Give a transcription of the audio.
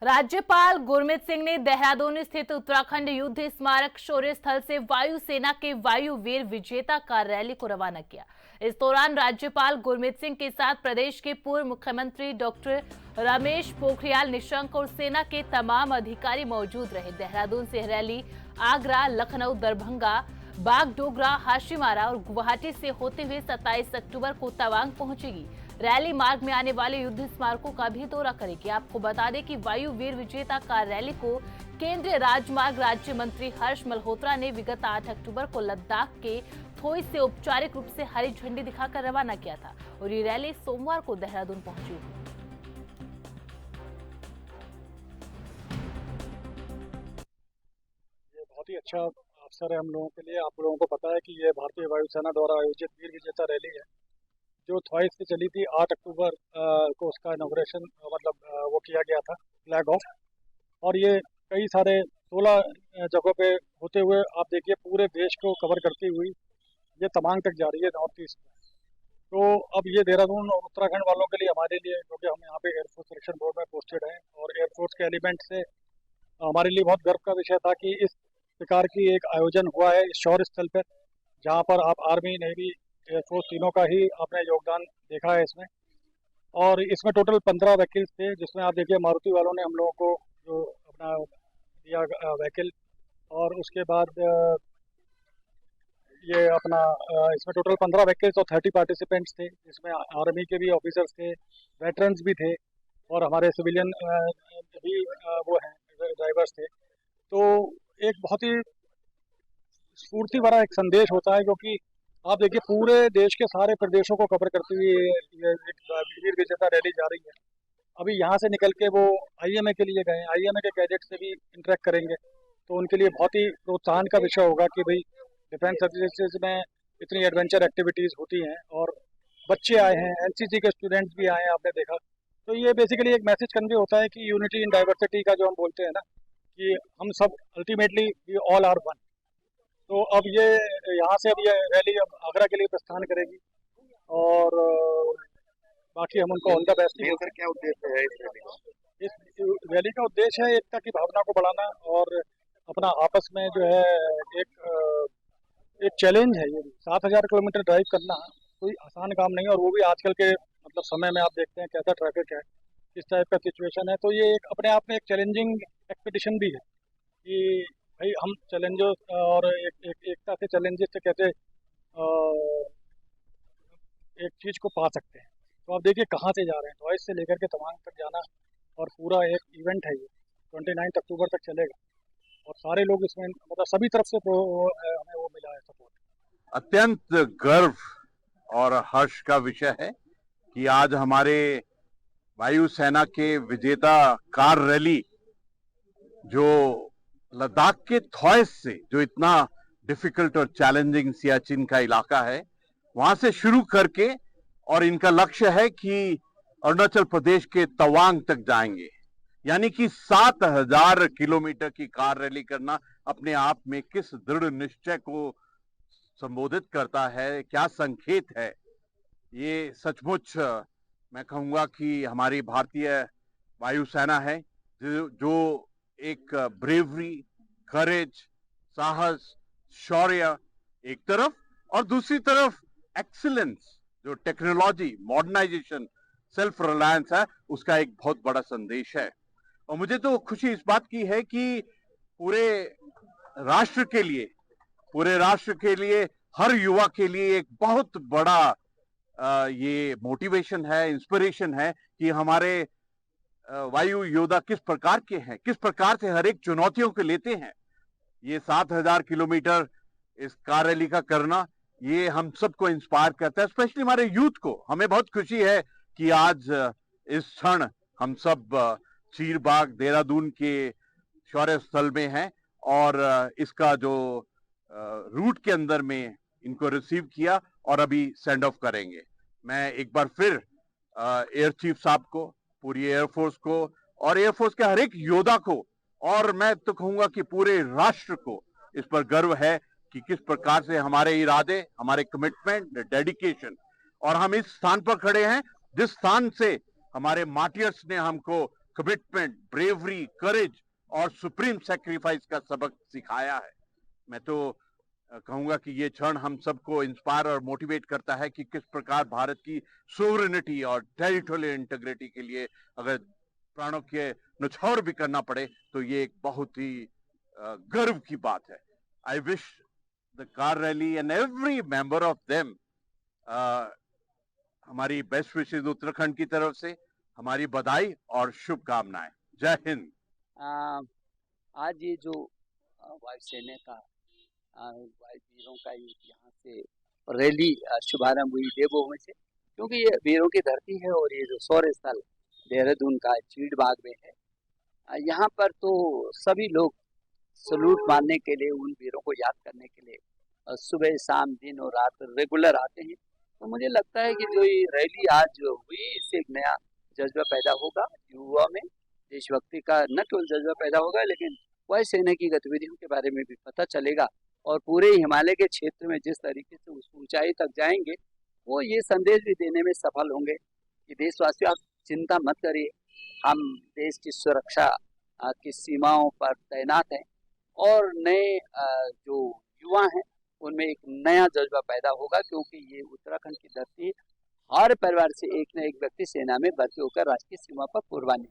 राज्यपाल गुरमीत सिंह ने देहरादून स्थित उत्तराखंड युद्ध स्मारक शौर्य स्थल से वायुसेना के वायुवीर विजेता कार रैली को रवाना किया। इस दौरान राज्यपाल गुरमीत सिंह के साथ प्रदेश के पूर्व मुख्यमंत्री डॉक्टर रमेश पोखरियाल निशंक और सेना के तमाम अधिकारी मौजूद रहे। देहरादून से रैली आगरा, लखनऊ, दरभंगा, बागडोगरा, हाशीमारा और गुवाहाटी से होते हुए 27 अक्टूबर को तवांग पहुंचेगी। रैली मार्ग में आने वाले युद्ध स्मारकों का भी दौरा करेगी। आपको बता दें कि वायु वीर विजेता कार रैली को केंद्रीय राजमार्ग राज्य मंत्री हर्ष मल्होत्रा ने विगत 8 अक्टूबर को लद्दाख के थोई से औपचारिक रूप से हरी झंडी दिखाकर रवाना किया था और ये रैली सोमवार को देहरादून पहुंची। ये बहुत ही अच्छा अवसर है हम लोगों के लिए। आप लोगों को पता है कि ये भारतीय वायुसेना द्वारा आयोजित वीर विजेता रैली है जो थॉइस से चली थी। 8 अक्टूबर को उसका इनॉग्रेशन वो किया गया था, फ्लैग ऑफ। और ये कई सारे 16 जगहों पे होते हुए आप देखिए पूरे देश को कवर करती हुई ये तवांग तक जा रही है, नॉर्थ ईस्ट में। तो अब ये देहरादून और उत्तराखंड वालों के लिए, हमारे लिए, क्योंकि हम यहाँ पे एयरफोर्स सिलेक्शन बोर्ड में पोस्टेड हैं और एयरफोर्स के एलिमेंट से हमारे लिए बहुत गर्व का विषय था कि इस प्रकार की एक आयोजन हुआ है इस शौर्य स्थल पर, जहाँ पर आप आर्मी, नेवी, एयरफोर्स तीनों का ही आपने योगदान देखा है इसमें। और इसमें टोटल 15 व्हीकल्स थे, जिसमें आप देखिए मारुति वालों ने हम लोगों को जो अपना दिया व्हीकल, और उसके बाद ये अपना इसमें टोटल 15 व्हीकल्स और 30 पार्टिसिपेंट्स थे, जिसमें आर्मी के भी ऑफिसर्स थे, वेटरन्स भी थे और हमारे सिविलियन भी वो हैं, ड्राइवर्स थे। तो एक बहुत ही स्फूर्ति भरा एक संदेश होता है, क्योंकि आप देखिए पूरे देश के सारे प्रदेशों को कवर करते हुए ये एक वीर विजेता रैली जा रही है। अभी यहाँ से निकल के वो आईएमए के लिए गए, आईएमए के कैडेट से भी इंटरेक्ट करेंगे, तो उनके लिए बहुत ही प्रोत्साहन का विषय होगा कि भाई डिफेंस सर्विसेज में इतनी एडवेंचर एक्टिविटीज़ होती हैं और बच्चे आए हैं, एनसीसी के स्टूडेंट्स भी आए हैं, आपने देखा। तो ये बेसिकली एक मैसेज कन्वे होता है कि यूनिटी इन डाइवर्सिटी का जो हम बोलते हैं ना, कि हम सब ultimately we all are one. तो अब ये यहाँ से अब ये रैली अब आगरा के लिए प्रस्थान करेगी और बाकी हम उनको ऑल द बेस्ट। सर, क्या उद्देश्य है इस रैली का? इस रैली का उद्देश्य है एकता की भावना को बढ़ाना और अपना आपस में जो है एक चैलेंज है। ये 7,000 किलोमीटर ड्राइव करना कोई आसान काम नहीं है, और वो भी आजकल के समय में आप देखते हैं कैसा ट्रैफिक है, किस टाइप का सिचुएशन है। तो ये एक अपने आप में एक चैलेंजिंग एक्सपेडिशन भी है कि भाई हम चैलेंजेस और एकता से, चैलेंजेस से कैसे एक चीज़ को पा सकते हैं। तो आप देखिए कहाँ से जा रहे हैं, तो इससे लेकर के तवांग तक जाना, और पूरा एक इवेंट है ये 29 अक्टूबर तक चलेगा और सारे लोग इसमें सभी तरफ से हमें वो मिला है सपोर्ट। अत्यंत गर्व और हर्ष का विषय है कि आज हमारे वायुसेना के विजेता कार रैली, जो लद्दाख के थॉइस से, जो इतना डिफिकल्ट और चैलेंजिंग सियाचिन का इलाका है, वहां से शुरू करके, और इनका लक्ष्य है कि अरुणाचल प्रदेश के तवांग तक जाएंगे। यानी कि 7,000 किलोमीटर की कार रैली करना अपने आप में किस दृढ़ निश्चय को संबोधित करता है, क्या संकेत है। ये सचमुच मैं कहूंगा कि हमारी भारतीय वायुसेना है जो एक ब्रेवरी, करेज, साहस, शौर्य एक तरफ, और दूसरी तरफ एक्सीलेंस, जो टेक्नोलॉजी, मॉडर्नाइजेशन, सेल्फ रिलायंस है, उसका एक बहुत बड़ा संदेश है। और मुझे तो खुशी इस बात की है कि पूरे राष्ट्र के लिए हर युवा के लिए एक बहुत बड़ा ये मोटिवेशन है, इंस्पिरेशन है कि हमारे वायु योद्धा किस प्रकार के हैं, किस प्रकार से हर एक चुनौतियों को लेते हैं। ये 7,000 किलोमीटर इस कार रैली का करना, ये हम सबको इंस्पायर करता है, स्पेशली हमारे यूथ को। हमें बहुत खुशी है कि आज इस क्षण हम सब चीरबाग देहरादून के शौर्य स्थल में हैं और इसका जो रूट के अंदर में इनको रिसीव किया और अभी सेंड ऑफ करेंगे। मैं एक बार फिर एयर चीफ साहब को, पूरी एयरफोर्स को और एयरफोर्स के हर एक योद्धा को, और मैं तो कहूंगा कि पूरे राष्ट्र को इस पर गर्व है कि किस प्रकार से हमारे इरादे, हमारे कमिटमेंट, डेडिकेशन, और हम इस स्थान पर खड़े हैं जिस स्थान से हमारे मार्टियर्स ने हमको कमिटमेंट, ब्रेवरी, करेज और सुप्रीम सेक्रीफाइस का सबक सिखाया है। मैं तो कहूंगा कि ये क्षण हम सबको इंस्पायर और मोटिवेट करता है कि किस प्रकार भारत की सोवरेनिटी और टेरिटोरियल इंटीग्रिटी के लिए अगर प्राणों के न्यौछावर भी करना पड़े तो ये एक बहुत ही गर्व की बात है। I wish the car rally and every member of them हमारी बेस्ट विशेष उत्तराखंड की तरफ से हमारी बधाई और शुभकामनाएं। जय हिंद। आज ये जो वायुसेना का वायु वीरों का यहाँ से रैली शुभारंभ हुई देवभूमि से, क्योंकि ये वीरों की धरती है और ये जो शौर्य स्थल देहरादून का चीड़ बाग में है, यहाँ पर तो सभी लोग सलूट मारने के लिए, उन वीरों को याद करने के लिए सुबह शाम दिन और रात रेगुलर आते हैं। तो मुझे लगता है कि जो ये रैली आज हुई, इससे एक नया जज्बा पैदा होगा युवा में, देशभक्ति का न केवल जज्बा पैदा होगा लेकिन वायुसेना की गतिविधियों के बारे में भी पता चलेगा और पूरे हिमालय के क्षेत्र में जिस तरीके से उस ऊंचाई तक जाएंगे वो ये संदेश भी देने में सफल होंगे कि देशवासियों, आप चिंता मत करिए, हम देश की सुरक्षा की सीमाओं पर तैनात हैं। और नए जो युवा हैं उनमें एक नया जज्बा पैदा होगा, क्योंकि ये उत्तराखंड की धरती हर परिवार से एक न एक व्यक्ति सेना में भर्ती होकर राष्ट्रीय सीमा पर कुर्बानी